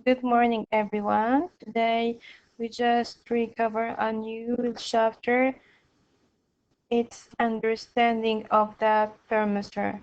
Good morning, everyone. Today we just recover a new chapter. It's understanding of the perimeter.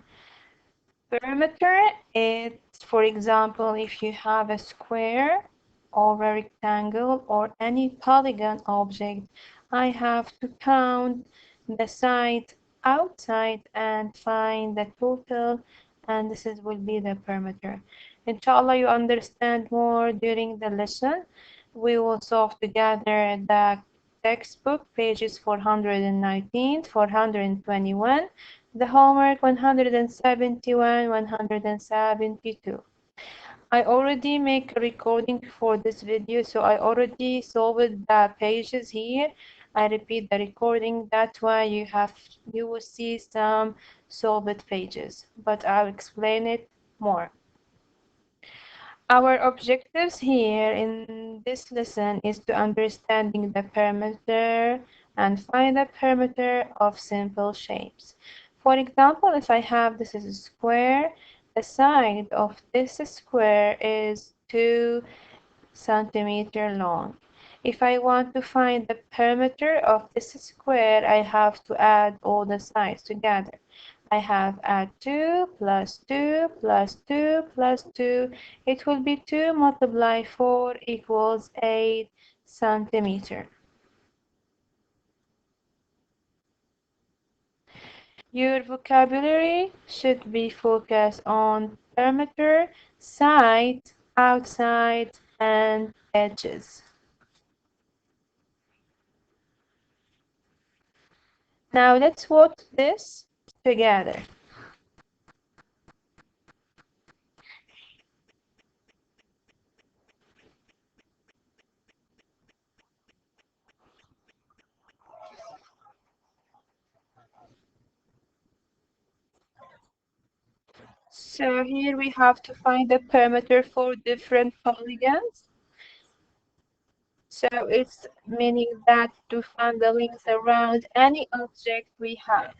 Perimeter is, for example, if you have a square or a rectangle or any polygon object, I have to count the side outside and find the total, and will be the perimeter. Inshallah, you understand more during the lesson. We will solve together the textbook pages 419, 421, the homework 171, 172. I already make a recording for this video, so I already solved the pages here. I repeat the recording, that's why you will see some solved pages, but I'll explain it more. Our objectives here in this lesson is to understanding the perimeter and find the perimeter of simple shapes. For example, if I have this is a square, the side of this square is 2 centimeters long. If I want to find the perimeter of this square, I have to add all the sides together. I have add 2 plus 2 plus 2 plus 2. It will be 2 multiplied 4 equals 8 centimeters. Your vocabulary should be focused on perimeter, side, outside, and edges. Now let's watch this together. So here we have to find the perimeter for different polygons. So it's meaning that to find the length around any object we have.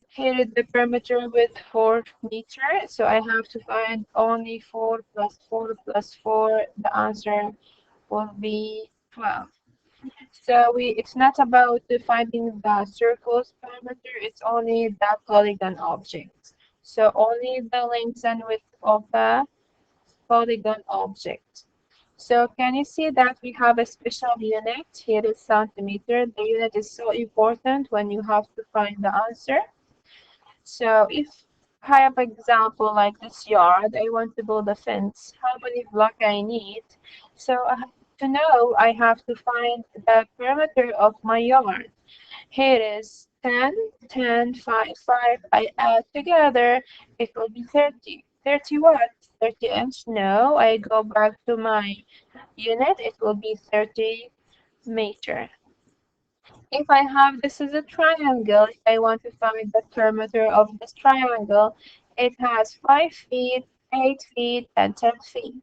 Here is the perimeter with 4 meters. So I have to find only 4 plus 4 plus 4. The answer will be 12. So it's not about finding the circle's perimeter, it's only the polygon object. So only the length and width of the polygon object. So can you see that we have a special unit? Here is centimeter. The unit is so important when you have to find the answer. So if I have an example like this yard, I want to build a fence. How many blocks I need? So to know, I have to find the perimeter of my yard. Here is 10, 10, 5, 5. I add together, it will be 30. 30 what? 30 inch? No, I go back to my unit, it will be 30 meter. If I have this is a triangle, if I want to find the perimeter of this triangle, it has 5 feet, 8 feet, and 10 feet.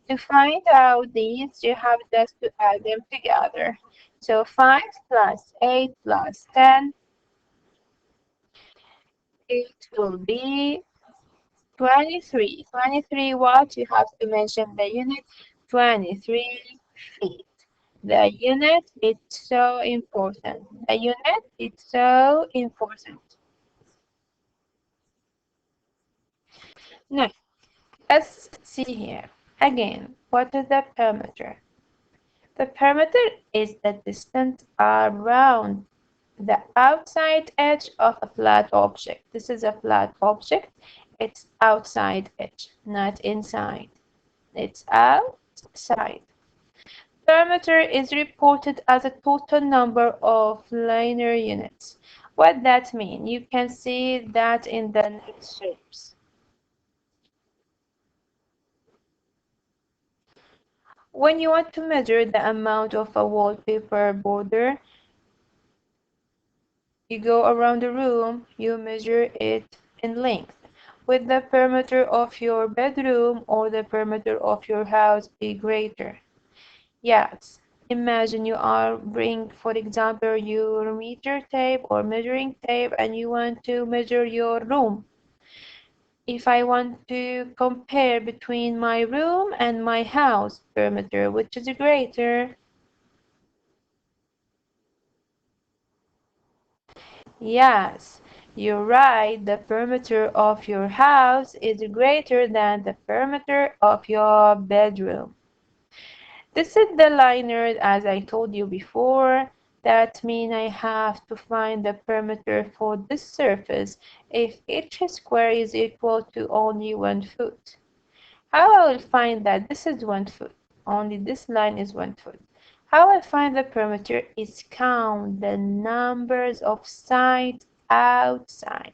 To find out these, you have just to add them together. So 5 plus 8 plus 10, it will be 23. 23 what? You have to mention the unit, 23 feet. The unit is so important. The unit is so important. Now, let's see here. Again, what is the perimeter? The perimeter is the distance around the outside edge of a flat object. This is a flat object. It's outside edge, not inside. It's outside. Perimeter is reported as a total number of linear units. What that mean? You can see that in the next shapes. When you want to measure the amount of a wallpaper border, you go around the room, you measure it in length. Would the perimeter of your bedroom or the perimeter of your house be greater? Yes. Imagine you are bring, for example, your meter tape or measuring tape and you want to measure your room. if I want to compare between my room and my house perimeter, which is greater? Yes, you're right. The perimeter of your house is greater than the perimeter of your bedroom. This is the liner, as I told you before. That means I have to find the perimeter for this surface if each square is equal to only 1 foot. How I will find that this is 1 foot, only this line is 1 foot. How I find the perimeter is count the numbers of sides outside,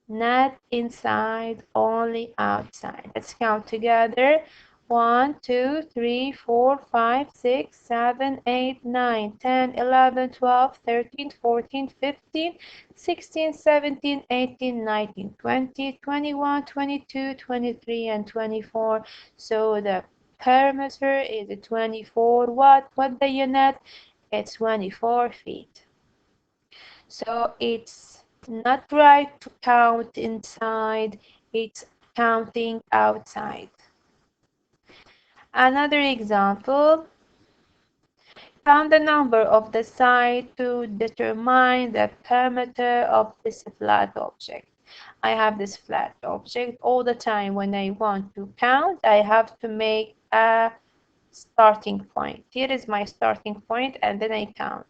not inside, only outside. Let's count together. 1, 2, 3, 4, 5, 6, 7, 8, 9, 10, 11, 12, 13, 14, 15, 16, 17, 18, 19, 20, 21, 22, 23, and 24. So the perimeter is 24 what? What the unit? It's 24 feet. So it's not right to count inside, it's counting outside. Another example, count the number of the side to determine the perimeter of this flat object. I have this flat object all the time. When I want to count, I have to make a starting point. Here is my starting point, and then I count.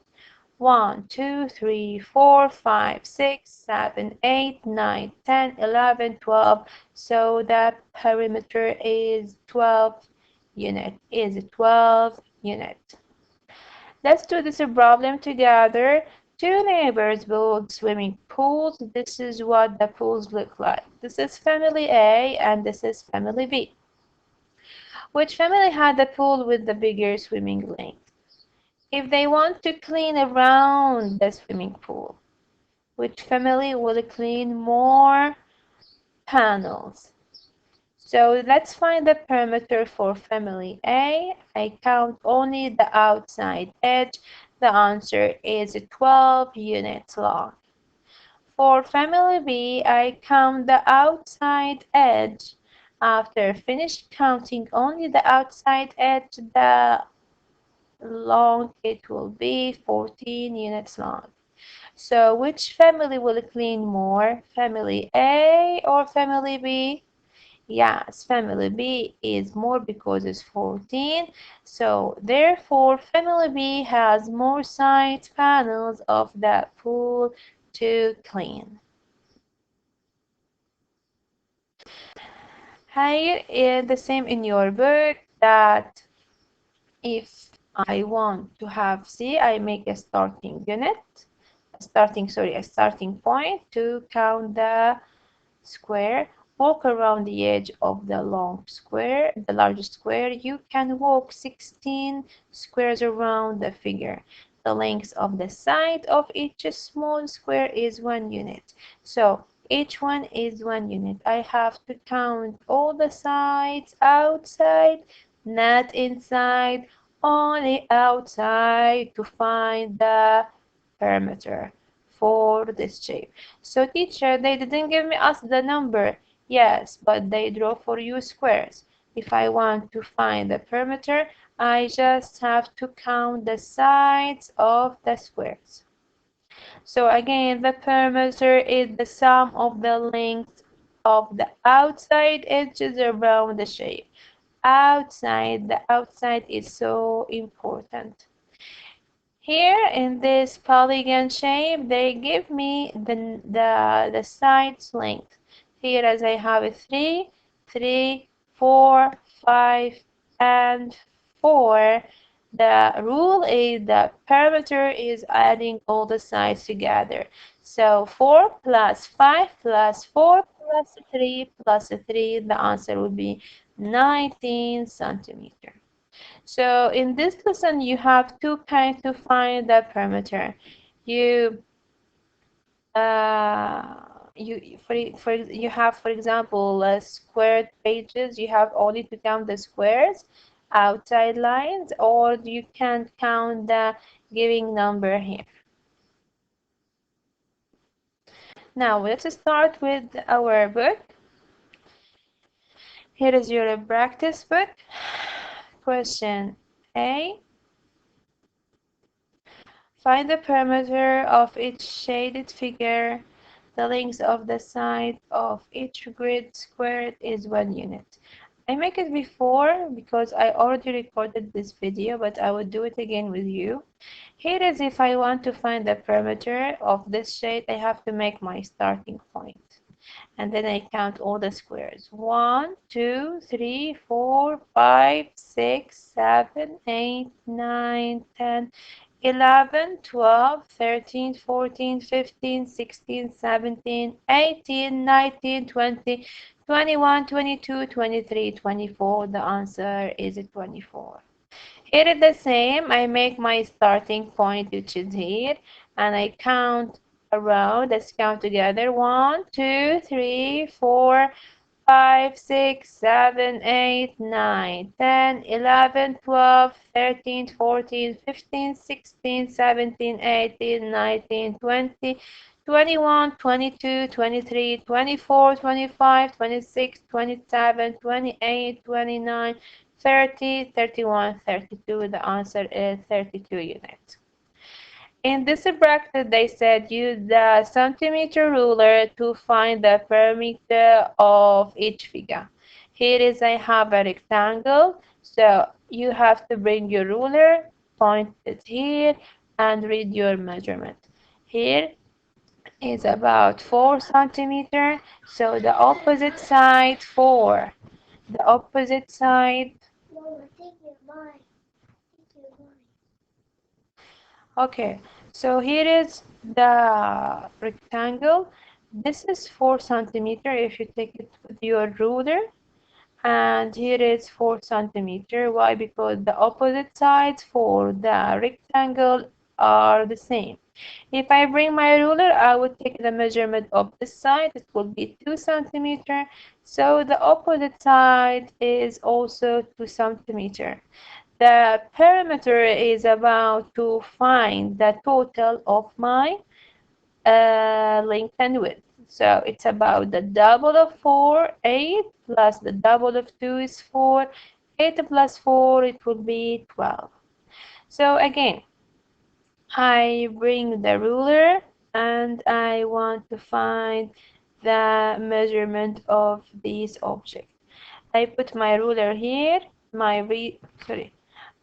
1, 2, 3, 4, 5, 6, 7, 8, 9, 10, 11, 12. So the perimeter is 12 unit. Is 12 unit. Let's do this problem together. Two neighbors build swimming pools. This is what the pools look like. This is family A and this is family B. Which family had the pool with the bigger swimming length? If they want to clean around the swimming pool, which family will clean more panels? So let's find the perimeter for family A. I count only the outside edge. The answer is 12 units long. For family B, I count the outside edge. After finished counting only the outside edge, the long it will be 14 units long. So which family will clean more? Family A or family B? Yes, family B is more because it's 14. So therefore, family B has more side panels of the pool to clean. Here is the same in your book that if I want to have C, I make a starting unit, a starting point to count the square. Walk around the edge of the long square, the largest square. You can walk 16 squares around the figure. The length of the side of each small square is 1 unit. So each one is 1 unit. I have to count all the sides outside, not inside, only outside to find the perimeter for this shape. So teacher, they didn't give me us the number. Yes, but they draw for you squares. If I want to find the perimeter, I just have to count the sides of the squares. So again, the perimeter is the sum of the length of the outside edges around the shape. The outside is so important. Here in this polygon shape, they give me the sides length. Here as I have a 3, 3, 4, 5, and 4. The rule is the perimeter is adding all the sides together. So 4 plus 5 plus 4 plus 3 plus 3, the answer would be 19 centimeters. So in this lesson, you have two kinds to find the perimeter. You you have, for example, squared pages. You have only to count the squares, outside lines, or you can count the giving number here. Now let's start with our book. Here is your practice book. Question A. Find the perimeter of each shaded figure. The length of the side of each grid squared is 1 unit. I make it before because I already recorded this video, but I will do it again with you. Here is if I want to find the perimeter of this shade, I have to make my starting point. And then I count all the squares. 1, 2, 3, 4, 5, 6, 7, 8, 9, 10, 11, 12, 13, 14, 15, 16, 17, 18, 19, 20, 21, 22, 23, 24. The answer is 24. Here is the same. I make my starting point, which is here, and I count around. Let's count together. 1, 2, 3, 4, 5, 6, 7, 8, 9, 10, 11, 12, 13, 14, 15, 16, 17, 18, 19, 20, 21, 22, 23, 24, 25, 26, 27, 28, 29, 30, 31, 32. The answer is 32 units. In this practice, they said use the centimeter ruler to find the perimeter of each figure. Here is I have a rectangle, so you have to bring your ruler, point it here, and read your measurement. Here is about 4 centimeter, so the opposite side 4. The opposite side. Okay, so here is the rectangle. This is 4 centimeter if you take it with your ruler. And here is 4 centimeter. Why? Because the opposite sides for the rectangle are the same. If I bring my ruler, I would take the measurement of this side. It will be 2 centimeter. So the opposite side is also 2 centimeter. The perimeter is about to find the total of my length and width. So it's about the double of 4, 8, plus the double of 2 is 4. 8 plus 4, it will be 12. So again, I bring the ruler and I want to find the measurement of these objects. I put my ruler here,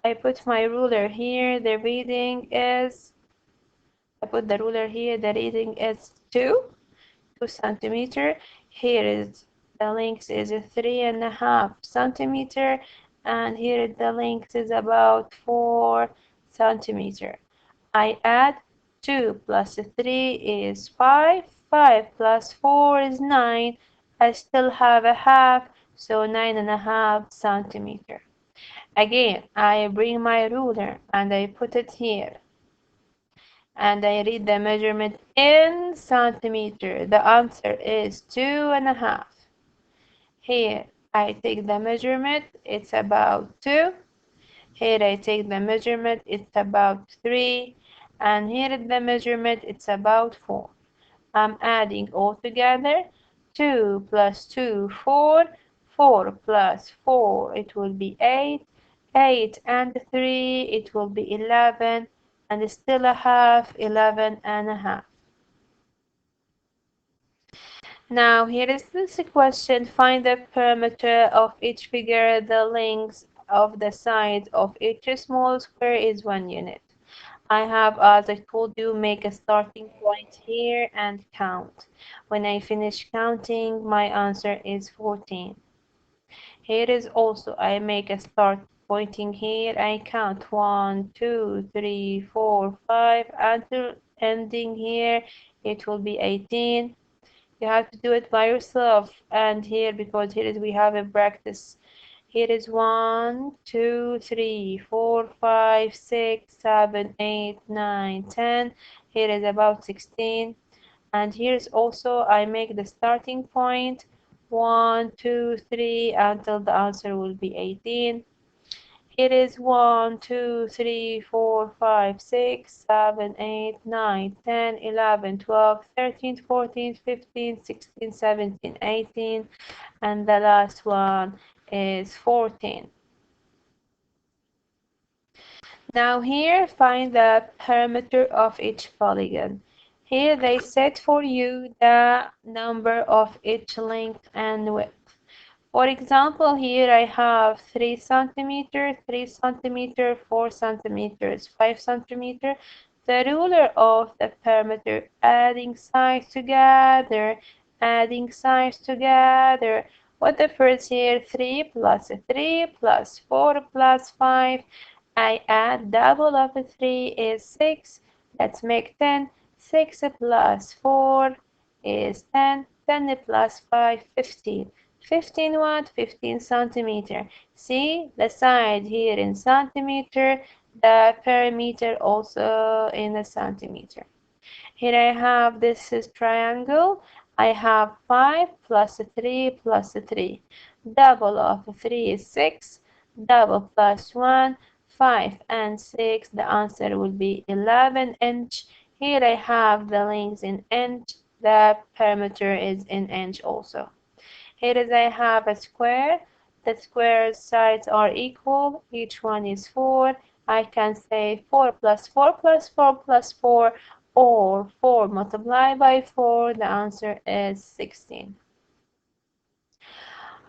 I put my ruler here, the reading is, I put the ruler here, the reading is 2 centimeter. Here is the length is 3.5 centimeter, and here the length is about 4 centimeter. I add 2 plus 3 is 5, 5 plus 4 is 9. I still have a half, so 9.5 centimeter. Again, I bring my ruler and I put it here. And I read the measurement in centimeter. The answer is 2.5. Here I take the measurement, it's about 2. Here I take the measurement, it's about 3. And here is the measurement, it's about 4. I'm adding all together. 2 plus 2, 4. 4 plus 4, it will be 8. 8 and 3, it will be 11. And still a half, 11.5. Now here is this question. Find the perimeter of each figure. The length of the sides of each small square is 1 unit. I have, as I told you, make a starting point here and count. When I finish counting, my answer is 14. Here is also, I make a start pointing here. I count 1, 2, 3, 4, 5 until ending here. It will be 18. You have to do it by yourself. And here, because here is we have a practice. Here is 1, 2, 3, 4, 5, 6, 7, 8, 9, 10. Here is about 16. And here's also I make the starting point 1, 2, 3 until the answer will be 18. It is 1, 2, 3, 4, 5, 6, 7, 8, 9, 10, 11, 12, 13, 14, 15, 16, 17, 18, and the last one is 14. Now here find the perimeter of each polygon. Here they set for you the number of each length and width. For example, here I have 3 centimeter, 3 centimeter, 4 centimeters, 5 centimeter. The ruler of the perimeter, adding sides together, adding sides together. What difference here? 3 plus 3 plus 4 plus 5. I add double of 3 is 6. Let's make 10. 6 plus 4 is 10. 10 plus 5, 15. 15 what? 15 centimeter. See the side here in centimeter, the perimeter also in a centimeter. Here I have this is triangle. I have 5 plus 3 plus 3. Double of 3 is 6. Double plus 1, 5 and 6. The answer will be 11 inch. Here I have the length in inch. The perimeter is in inch also. Here is I have a square. The square sides are equal. Each one is 4. I can say 4 plus 4 plus 4 plus 4 or 4 multiplied by 4. The answer is 16.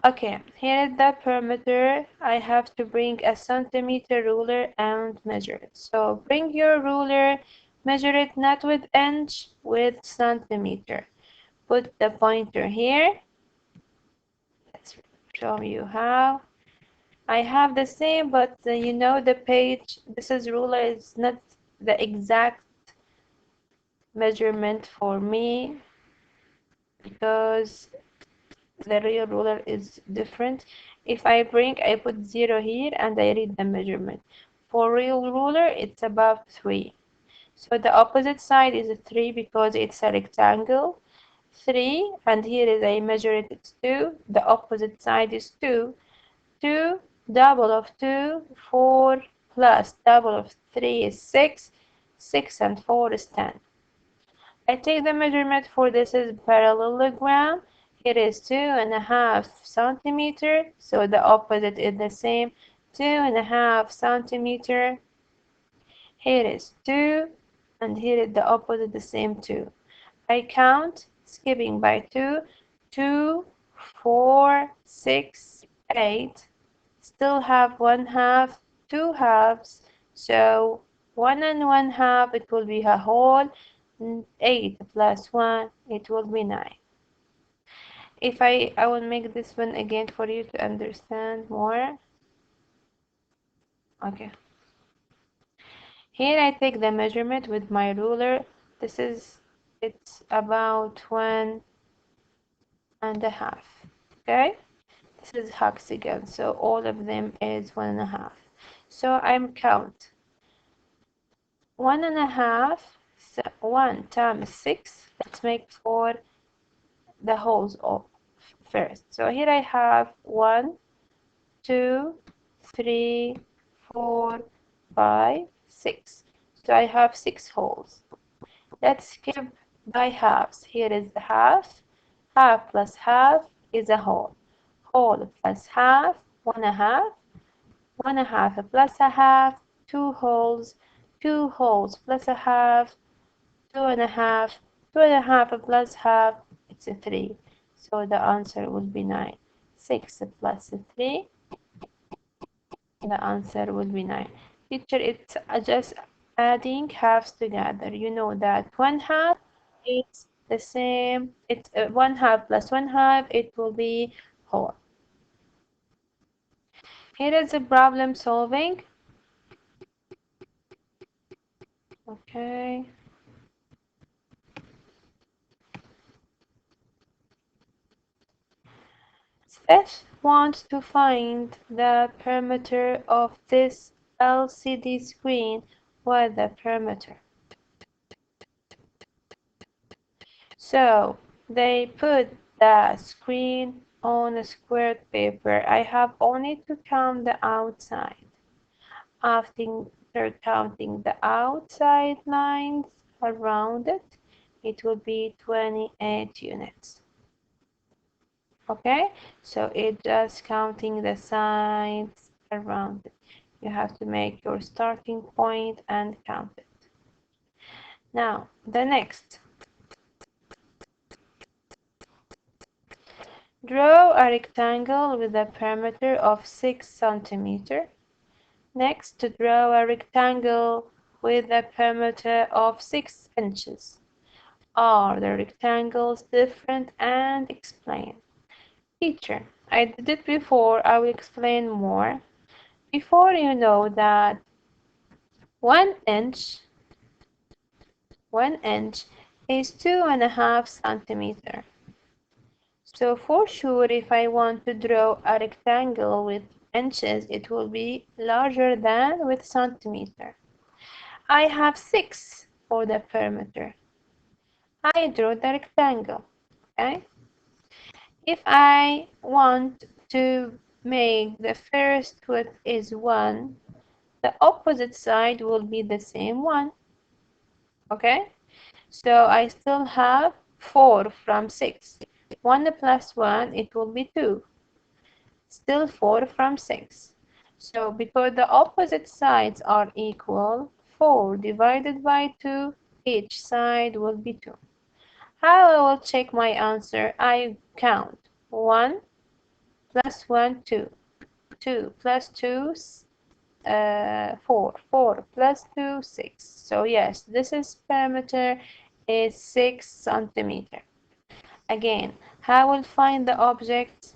Okay, here is the perimeter. I have to bring a centimeter ruler and measure it. So bring your ruler, measure it not with inch, with centimeter. Put the pointer here. Let's show you how. I have the same, but you know the page, this is ruler is not the exact measurement for me because the real ruler is different. If I put 0 here and I read the measurement. For real ruler, it's about 3. So the opposite side is a 3 because it's a rectangle. 3, and here is I measure it, it's 2. The opposite side is 2. 2, double of 2, 4, plus double of 3 is 6. 6 and 4 is 10. I take the measurement for this is parallelogram. It is 2.5 centimeter. So the opposite is the same. 2.5 centimeter. Here is 2. And here is the opposite, the same 2. I count, skipping by 2. 2, 4, 6, 8. Still have 1/2, 2 halves. So 1 and 1/2, it will be a whole. 8 plus 1, it will be 9. If I will make this one again for you to understand more. Okay. Here I take the measurement with my ruler. It's about 1.5. Okay. This is hexagon, so all of them is 1.5. So I'm count 1.5. So 1 times 6. Let's make 4 the wholes of first. So here I have 1, 2, 3, 4, 5, 6. So I have 6 holes. Let's skip by halves. Here is the half. Half plus half is a whole. Whole plus half, 1.5. 1.5 plus a half, 2 holes. 2 holes plus a half, 2.5. 2.5 plus half, it's a 3. So the answer will be 9. 6 plus 3, the answer will be 9. Teacher, it's just adding halves together. You know that 1/2 is the same. It's 1/2 plus 1/2, it will be whole. Here is a problem solving. Okay. Steph wants to find the perimeter of this LCD screen. What the perimeter? So they put the screen on a squared paper. I have only to count the outside. After counting the outside lines around it, it will be 28 units. Okay, so it's just counting the sides around it. You have to make your starting point and count it. Now, the next. Draw a rectangle with a perimeter of 6 centimeters. Next, to draw a rectangle with a perimeter of 6 inches. Are the rectangles different, and explain? Teacher, I did it before, I will explain more. Before, you know that 1 inch is 2.5 centimeters. So for sure, if I want to draw a rectangle with inches, it will be larger than with centimeter. I have 6 for the perimeter. I draw the rectangle, okay? If I want to make the first width is 1, the opposite side will be the same 1, okay? So I still have 4 from 6. 1 plus 1, it will be 2. Still 4 from 6. So because the opposite sides are equal, 4 divided by 2, each side will be 2. How I will check my answer? I count 1 plus 1, 2. 2 plus 2, 4. 4 plus 2, 6. So yes, this is perimeter is 6 centimeters. Again, how I will find the object?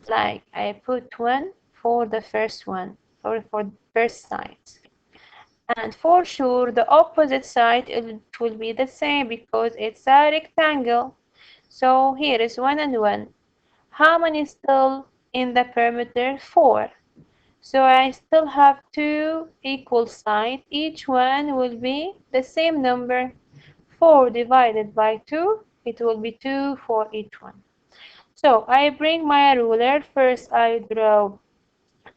Like I put 1 for the first one, or for the first side. And for sure, the opposite side, it will be the same because it's a rectangle. So here is 1 and 1. How many still in the perimeter? 4. So I still have 2 equal sides. Each one will be the same number. 4 divided by 2, it will be 2 for each one. So I bring my ruler. First I draw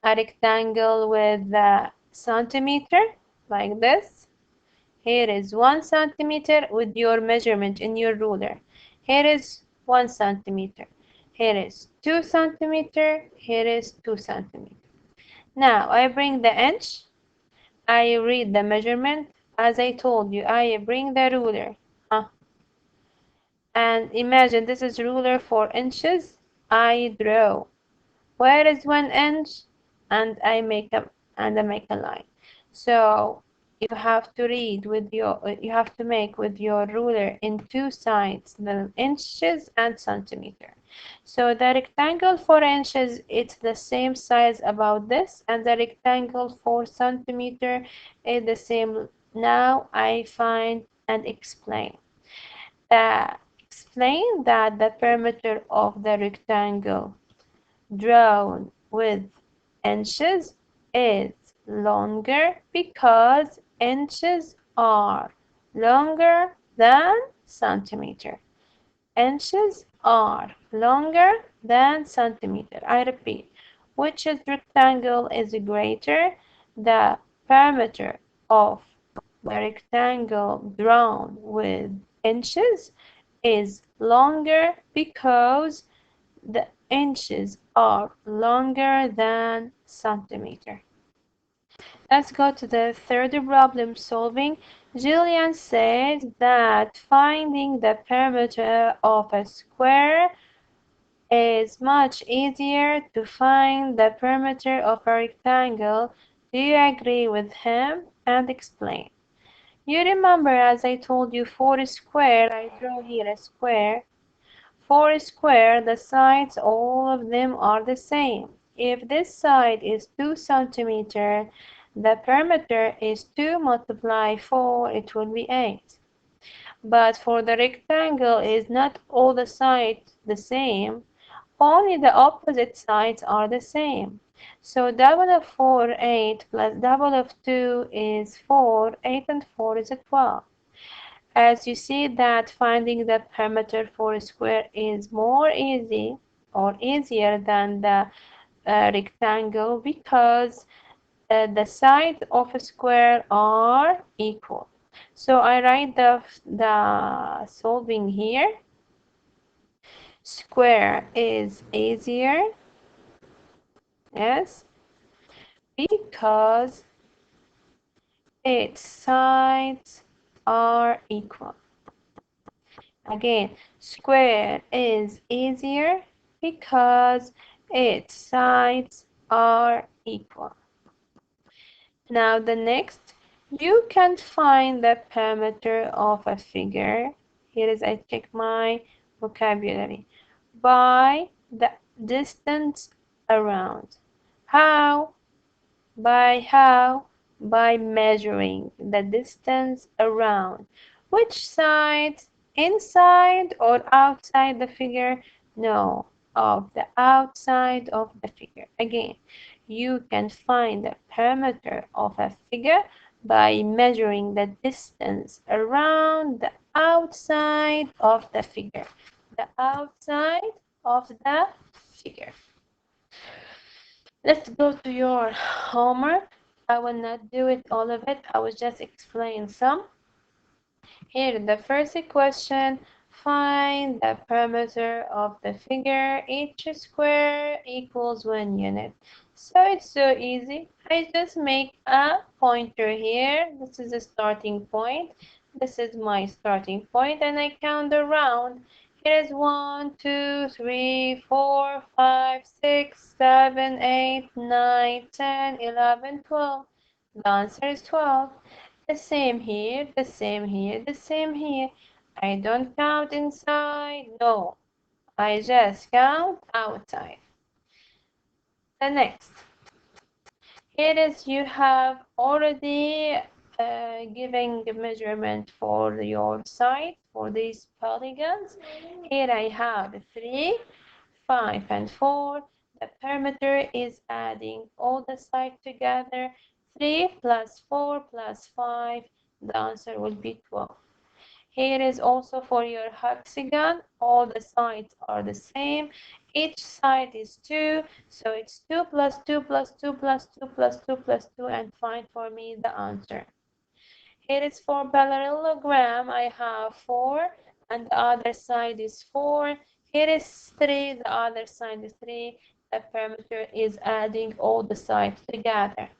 a rectangle with the centimeter, like this. Here is 1 centimeter with your measurement in your ruler. Here is 1 centimeter. Here is 2 centimeter. Here is 2 centimeter. Now I bring the inch. I read the measurement. As I told you, I bring the ruler. And imagine this is ruler for inches. I draw. Where is 1 inch? And I make a line. So you have to read with you have to make with your ruler in 2 sides, the inches and centimeter. So the rectangle for inches, it's the same size about this, and the rectangle for centimeter is the same. Now I find and explain. Explain that the perimeter of the rectangle drawn with inches is longer because inches are longer than centimeter. Inches are longer than centimeter. I repeat, which rectangle is greater? The perimeter of the rectangle drawn with inches is longer because the inches are longer than centimeter. Let's go to the third problem solving. Julian said that finding the perimeter of a square is much easier to find the perimeter of a rectangle. Do you agree with him? And explain. You remember, as I told you, for a square, I draw here a square. For a square, the sides, all of them are the same. If this side is 2 centimeters, the perimeter is 2 multiply 4, it will be 8. But for the rectangle, is not all the sides the same, only the opposite sides are the same. So double of 4, 8, plus double of 2 is 4, 8 and 4 is 12. As you see that finding the perimeter for a square is more easy or easier than the rectangle because the sides of a square are equal. So I write the solving here. Square is easier, yes, because its sides are equal. Again, square is easier because its sides are equal. Now the next, you can find the perimeter of a figure. Here is I check my vocabulary. By the distance around. How? By how? By measuring the distance around. Which side? Inside or outside the figure? No, of the outside of the figure. Again, you can find the perimeter of a figure by measuring the distance around the outside of the figure. The outside of the figure. Let's go to your homework. I will not do it all of it. I will just explain some. Here, the first question, find the perimeter of the figure. Each square equals 1 unit. So it's so easy. I just make a pointer here. This is the starting point. This is my starting point, and I count around. Here is 1, 2, 3, 4, 5, 6, 7, 8, 9, 10, 11, 12. The answer is 12. The same here, the same here, the same here. I don't count inside, no. I just count outside. The next. Here is you have already giving the measurement for your side for these polygons. Here I have 3, 5, and 4. The perimeter is adding all the sides together. 3 plus 4 plus 5. The answer will be 12. Here is also for your hexagon. All the sides are the same. Each side is 2. So it's 2 plus 2 plus 2 plus 2 plus 2 plus 2. And find for me the answer. Here is for parallelogram. I have 4. And the other side is 4. Here is 3. The other side is 3. The perimeter is adding all the sides together.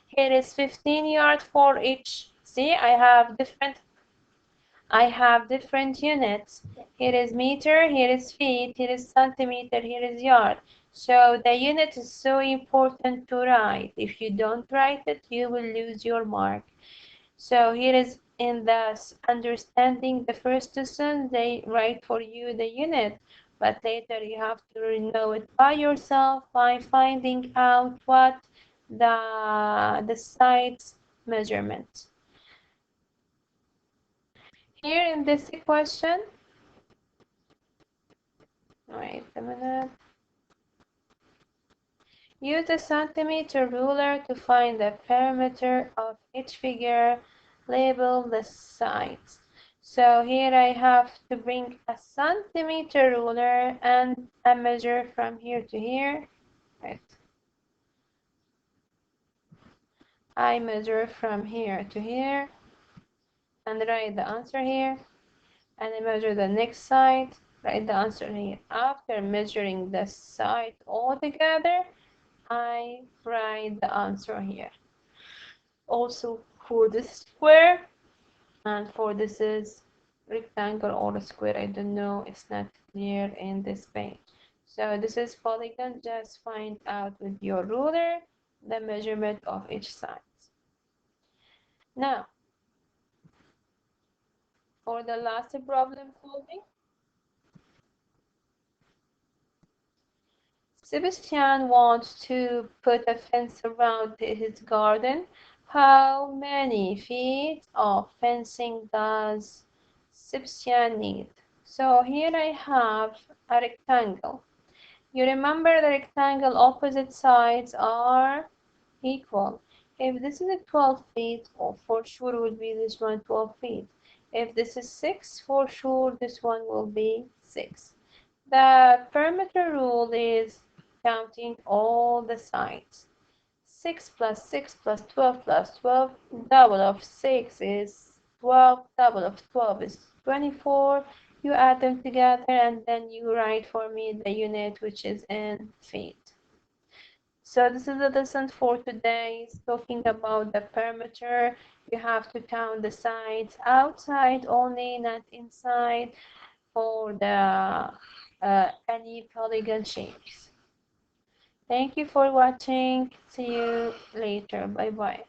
Here is 15 yards for each. See, I have different units. Here is meter, here is feet, here is centimeter, here is yard. So the unit is so important to write. If you don't write it, you will lose your mark. So here is in the understanding the first lesson, they write for you the unit. But later you have to know it by yourself by finding out what the side's measurement. Here in this equation, wait a minute. Use a centimeter ruler to find the perimeter of each figure. Label the sides. So here I have to bring a centimeter ruler and I measure from here to here. Right. I measure from here to here and write the answer here. And I measure the next side, write the answer here. After measuring the side all together, I write the answer here. Also for this square and for this is rectangle or a square, I don't know, it's not clear in this page. So this is polygon, just find out with your ruler the measurement of each side. Now, for the last problem solving, Sebastian wants to put a fence around his garden. How many feet of fencing does Sebastian need? So here I have a rectangle. You remember the rectangle opposite sides are equal. If this is a 12 feet, or for sure will be this one 12 feet. If this is 6, for sure this one will be 6. The perimeter rule is counting all the sides. 6 plus 6 plus 12 plus 12. Double of 6 is 12. Double of 12 is 24. You add them together and then you write for me the unit which is in feet. So this is the lesson for today. It's talking about the perimeter. You have to count the sides outside only, not inside, for the any polygon shapes. Thank you for watching. See you later. Bye bye.